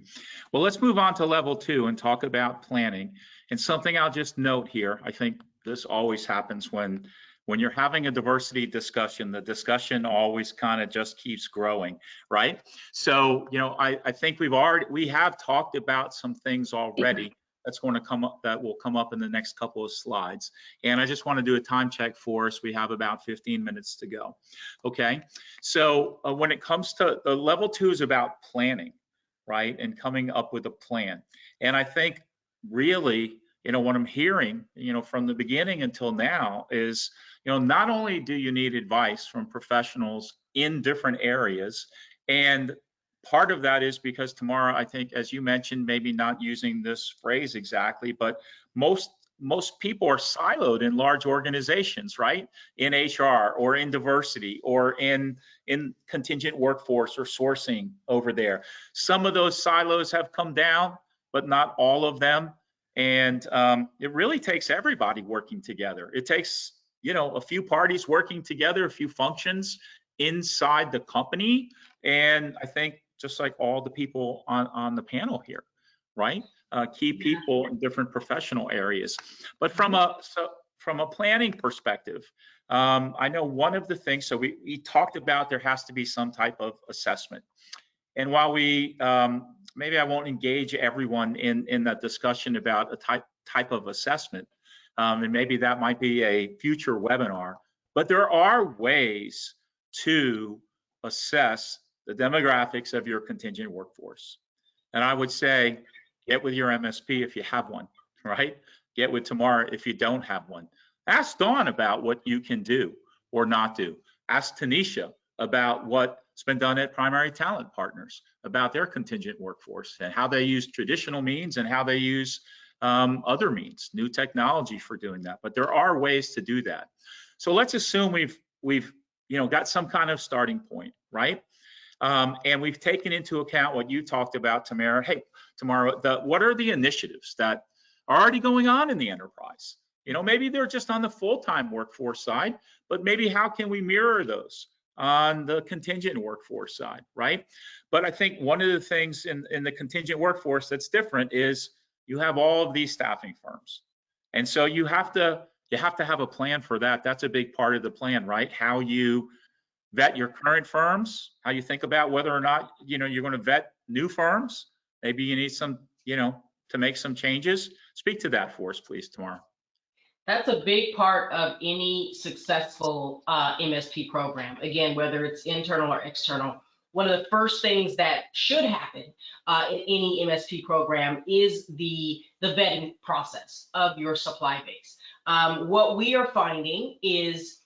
Well, let's move on to level 2 and talk about planning. And something I'll just note here, I think this always happens when you're having a diversity discussion, the discussion always kind of just keeps growing, right? So, I think we have talked about some things already that's going to come up, that will come up in the next couple of slides. And I just want to do a time check for us. We have about 15 minutes to go. Okay, so when it comes to level 2 is about planning, right? And coming up with a plan. And I think really, what I'm hearing, from the beginning until now is, not only do you need advice from professionals in different areas, and part of that is because, Tamara, I think, as you mentioned, maybe not using this phrase exactly, but most people are siloed in large organizations, right? In HR or in diversity or in contingent workforce or sourcing over there. Some of those silos have come down, but not all of them. And it really takes everybody working together. It takes, a few parties working together, a few functions inside the company. And I think just like all the people on the panel here, right? Key people in different professional areas. But from a planning perspective, I know one of the things, so we talked about there has to be some type of assessment. And while we, maybe I won't engage everyone in that discussion about a type of assessment, and maybe that might be a future webinar, but there are ways to assess the demographics of your contingent workforce. And I would say, get with your MSP if you have one, right? Get with Tamara if you don't have one. Ask Dawn about what you can do or not do. Ask Tinisha about what's been done at Primary Talent Partners, about their contingent workforce and how they use traditional means and how they use other means, new technology for doing that. But there are ways to do that. So let's assume we've got some kind of starting point, right? And we've taken into account what you talked about, Tamara. Hey, Tamara, what are the initiatives that are already going on in the enterprise? Maybe they're just on the full-time workforce side, but maybe how can we mirror those on the contingent workforce side, right? But I think one of the things in the contingent workforce that's different is you have all of these staffing firms. And so you have to have a plan for that. That's a big part of the plan, right? How you vet your current firms, how you think about whether or not, you're going to vet new firms. Maybe you need some, to make some changes. Speak to that for us, please, Tamara. That's a big part of any successful MSP program. Again, whether it's internal or external, one of the first things that should happen in any MSP program is the vetting process of your supply base. What we are finding is,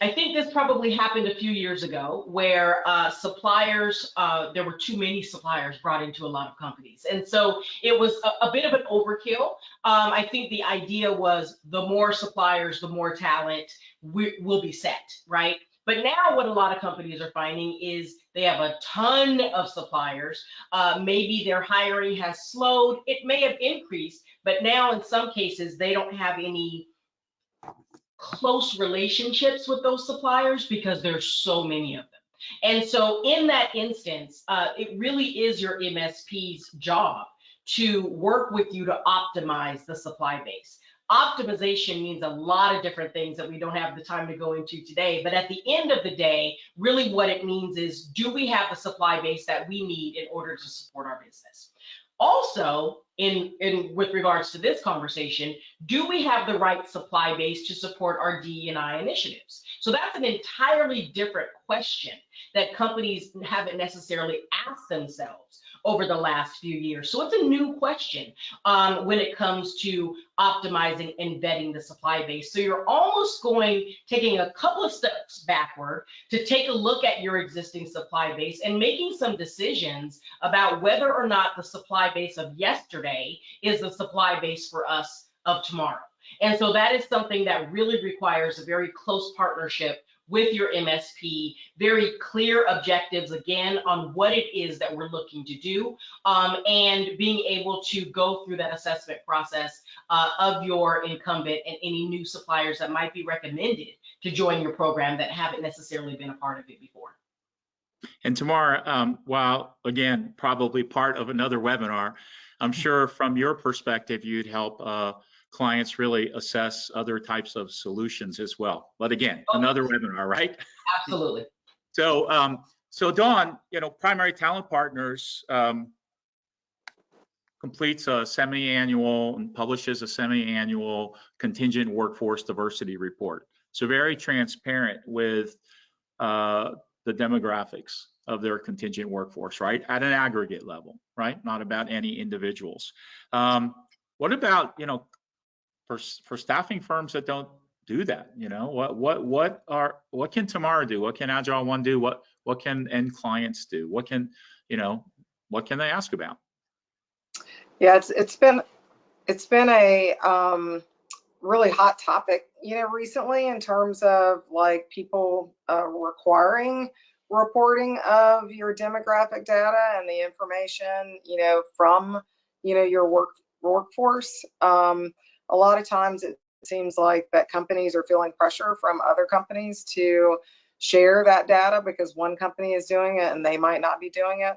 I think this probably happened a few years ago, where suppliers, there were too many suppliers brought into a lot of companies. And so it was a bit of an overkill. I think the idea was the more suppliers, the more talent will be set, right? But now what a lot of companies are finding is they have a ton of suppliers. Maybe their hiring has slowed. It may have increased, but now in some cases, they don't have any close relationships with those suppliers because there's so many of them. And so in that instance, it really is your MSP's job to work with you to optimize the supply base. Optimization means a lot of different things that we don't have the time to go into today. But at the end of the day, really what it means is, do we have the supply base that we need in order to support our business? Also, with regards to this conversation, do we have the right supply base to support our DE&I initiatives? So that's an entirely different question that companies haven't necessarily asked themselves over the last few years. So it's a new question when it comes to optimizing and vetting the supply base. So you're almost taking a couple of steps backward to take a look at your existing supply base and making some decisions about whether or not the supply base of yesterday is the supply base for us of tomorrow. And so that is something that really requires a very close partnership with your MSP, very clear objectives, again, on what it is that we're looking to do, and being able to go through that assessment process of your incumbent and any new suppliers that might be recommended to join your program that haven't necessarily been a part of it before. And Tamara, while again, probably part of another webinar, I'm sure from your perspective, you'd help clients really assess other types of solutions as well. But again, another webinar, right? Absolutely. So, so Dawn, Primary Talent Partners completes a semi-annual and publishes a semi-annual contingent workforce diversity report. So very transparent with the demographics of their contingent workforce, right? At an aggregate level, right? Not about any individuals. What about, for staffing firms that don't do that, what can Tamara do? What can AgileOne do? What can end clients do? What can they ask about? Yeah, it's been a really hot topic, recently, in terms of like people requiring reporting of your demographic data and the information, from, your workforce. A lot of times it seems like that companies are feeling pressure from other companies to share that data because one company is doing it and they might not be doing it.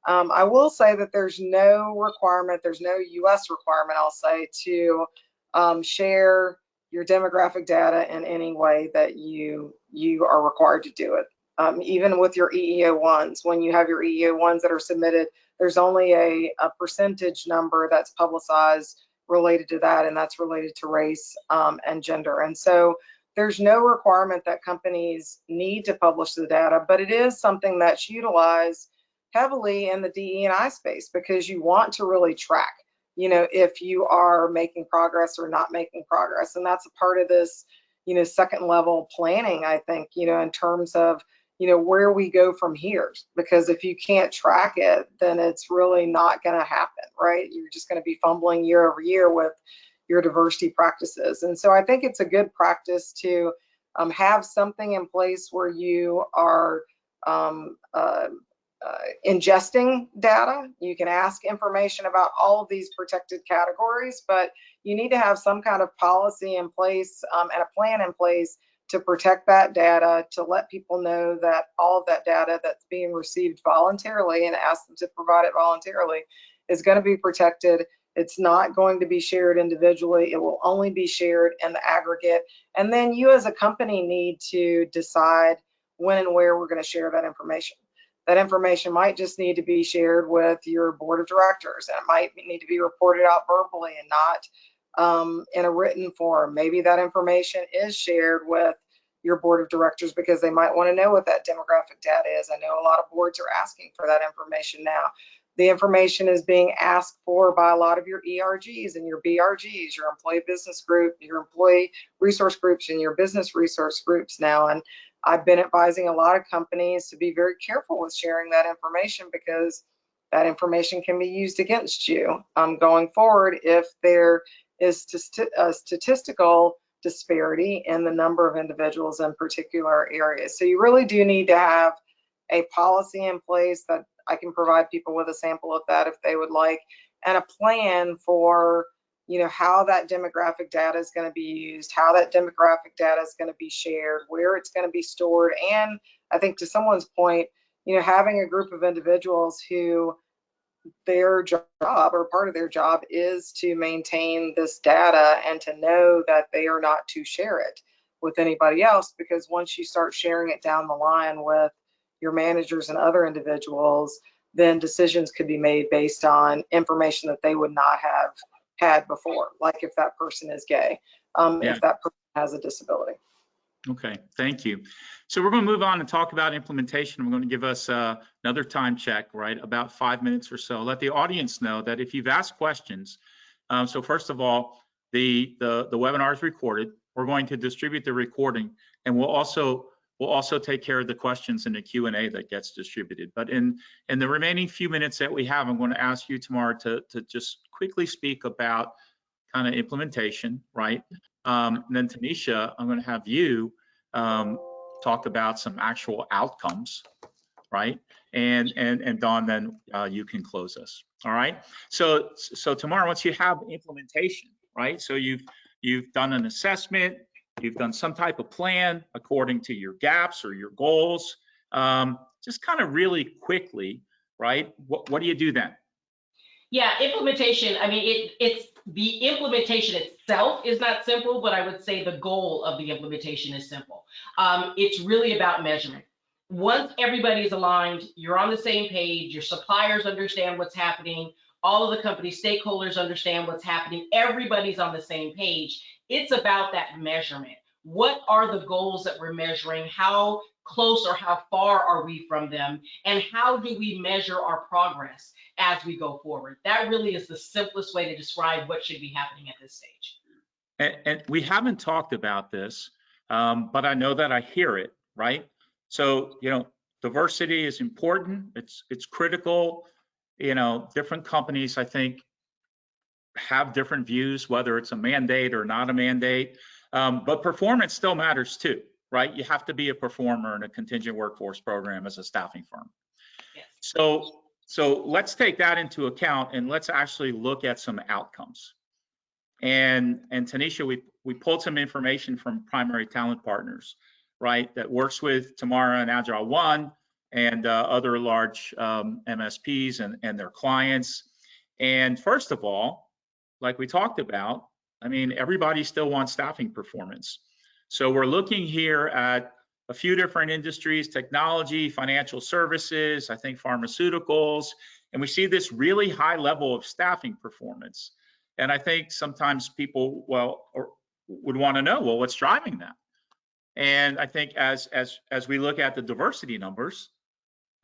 I will say that there's no requirement, there's no US requirement, I'll say, to share your demographic data in any way that you are required to do it. Even with your EEO1s, when you have your EEO1s that are submitted, there's only a percentage number that's publicized related to that, and that's related to race and gender. And so there's no requirement that companies need to publish the data, but it is something that's utilized heavily in the DE&I space because you want to really track, if you are making progress or not making progress. And that's a part of this, second level planning, I think, in terms of, where we go from here. Because if you can't track it, then it's really not going to happen, right? You're just going to be fumbling year over year with your diversity practices. And so I think it's a good practice to have something in place where you are ingesting data. You can ask information about all of these protected categories, but you need to have some kind of policy in place and a plan in place to protect that data, to let people know that all of that data that's being received voluntarily and ask them to provide it voluntarily is going to be protected. It's not going to be shared individually. It will only be shared in the aggregate. And then you as a company need to decide when and where we're going to share that information. That information might just need to be shared with your board of directors, and it might need to be reported out verbally and not in a written form. Maybe that information is shared with your board of directors because they might want to know what that demographic data is. I know a lot of boards are asking for that information now. The information is being asked for by a lot of your ERGs and your BRGs, your employee business group, your employee resource groups, and your business resource groups now. And I've been advising a lot of companies to be very careful with sharing that information because that information can be used against you going forward if there is a statistical disparity in the number of individuals in particular areas. So you really do need to have a policy in place that I can provide people with a sample of that if they would like, and a plan for how that demographic data is going to be used, how that demographic data is going to be shared, where it's going to be stored. And I think to someone's point, having a group of individuals who their job or part of their job is to maintain this data and to know that they are not to share it with anybody else, because once you start sharing it down the line with your managers and other individuals, then decisions could be made based on information that they would not have had before, like if that person is gay, if that person has a disability. Okay, thank you. So we're going to move on and talk about implementation. I'm going to give us another time check, right? About 5 minutes or so. Let the audience know that if you've asked questions, so first of all, the webinar is recorded. We're going to distribute the recording, and we'll also take care of the questions in the Q&A that gets distributed. But in the remaining few minutes that we have, I'm going to ask you, Tamara, to just quickly speak about kind of implementation, right? And then Tinisha, I'm going to have you talk about some actual outcomes, right? And Dawn, then you can close us. All right. So tomorrow, once you have implementation, right? So you've done an assessment, you've done some type of plan according to your gaps or your goals. Just kind of really quickly, right? What do you do then? Yeah, implementation, I mean, it's the implementation itself is not simple, but I would say the goal of the implementation is simple. It's really about measurement. Once everybody is aligned, you're on the same page, your suppliers understand what's happening, all of the company stakeholders understand what's happening, everybody's on the same page. It's about that measurement. What are the goals that we're measuring? How close or how far are we from them? And how do we measure our progress as we go forward? That really is the simplest way to describe what should be happening at this stage. And we haven't talked about this, but I know that I hear it, right? So, diversity is important. It's critical. Different companies, I think, have different views, whether it's a mandate or not a mandate. But performance still matters too, right? You have to be a performer in a contingent workforce program as a staffing firm. Yes. So let's take that into account and let's actually look at some outcomes. And Tinisha, we pulled some information from Primary Talent Partners, right, that works with Tamara and AgileOne and other large MSPs and their clients. And first of all, like we talked about, I mean, everybody still wants staffing performance. So we're looking here at a few different industries: technology, financial services, I think pharmaceuticals, and we see this really high level of staffing performance. And I think sometimes people, would want to know, well, what's driving that? And I think as we look at the diversity numbers,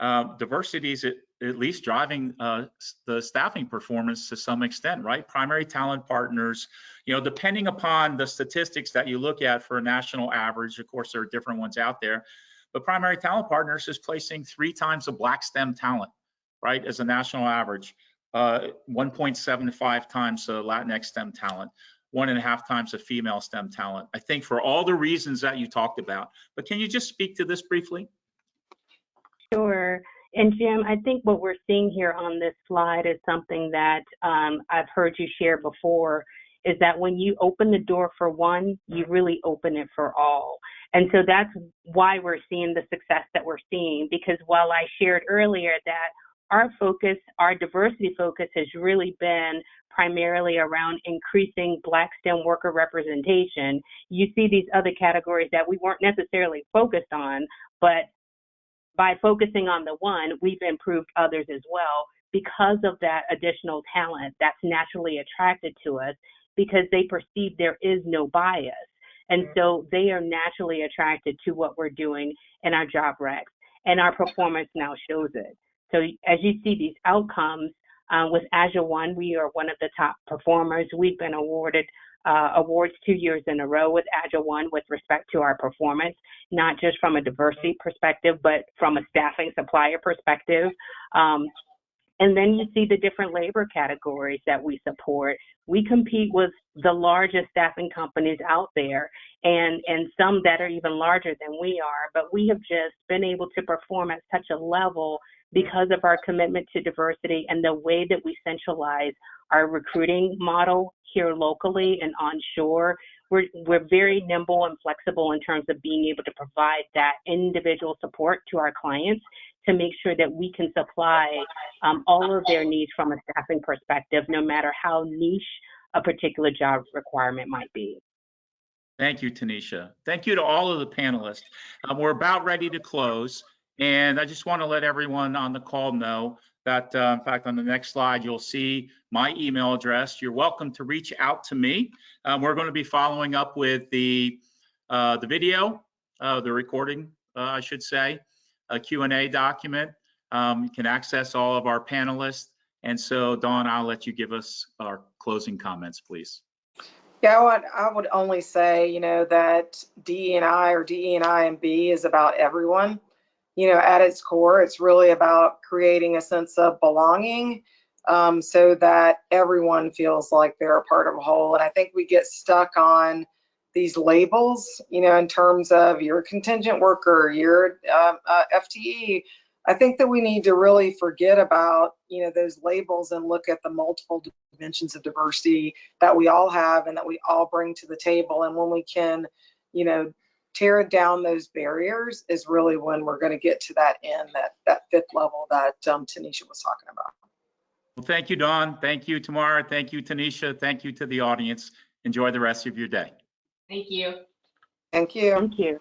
diversity is at least driving the staffing performance to some extent, right? Primary Talent Partners, depending upon the statistics that you look at for a national average, of course, there are different ones out there, but Primary Talent Partners is placing 3 times the Black STEM talent, right, as a national average. 1.75 times the Latinx STEM talent, 1.5 times the female STEM talent. I think for all the reasons that you talked about. But can you just speak to this briefly? Sure. And Jim, I think what we're seeing here on this slide is something that I've heard you share before, is that when you open the door for one, you really open it for all. And so that's why we're seeing the success that we're seeing, because while I shared earlier that our focus, our diversity focus has really been primarily around increasing Black STEM worker representation, you see these other categories that we weren't necessarily focused on, but by focusing on the one, we've improved others as well because of that additional talent that's naturally attracted to us, because they perceive there is no bias. And so they are naturally attracted to what we're doing in our job recs, and our performance now shows it. So as you see these outcomes, with AgileOne, we are one of the top performers. We've been awarded awards 2 years in a row with AgileOne with respect to our performance, not just from a diversity perspective, but from a staffing supplier perspective. And then you see the different labor categories that we support. We compete with the largest staffing companies out there, and some that are even larger than we are, but we have just been able to perform at such a level because of our commitment to diversity and the way that we centralize our recruiting model here locally and onshore. We're very nimble and flexible in terms of being able to provide that individual support to our clients to make sure that we can supply all of their needs from a staffing perspective, no matter how niche a particular job requirement might be. Thank you, Tinisha. Thank you to all of the panelists. We're about ready to close, and I just want to let everyone on the call know that, in fact, on the next slide, you'll see my email address. You're welcome to reach out to me. We're going to be following up with the video the recording, I should say, a Q&A document. You can access all of our panelists. And so, Dawn, I'll let you give us our closing comments, please. Yeah, I would only say, that DE&I or DE&I and B is about everyone. At its core, it's really about creating a sense of belonging, so that everyone feels like they're a part of a whole. And I think we get stuck on these labels, in terms of you're a contingent worker, you're FTE. I think that we need to really forget about, those labels and look at the multiple dimensions of diversity that we all have and that we all bring to the table. And when we can, tear down those barriers is really when we're going to get to that end, that fifth level that Tinisha was talking about. Well, thank you, Dawn. Thank you, Tamara. Thank you, Tinisha. Thank you to the audience. Enjoy the rest of your day. Thank you. Thank you. Thank you.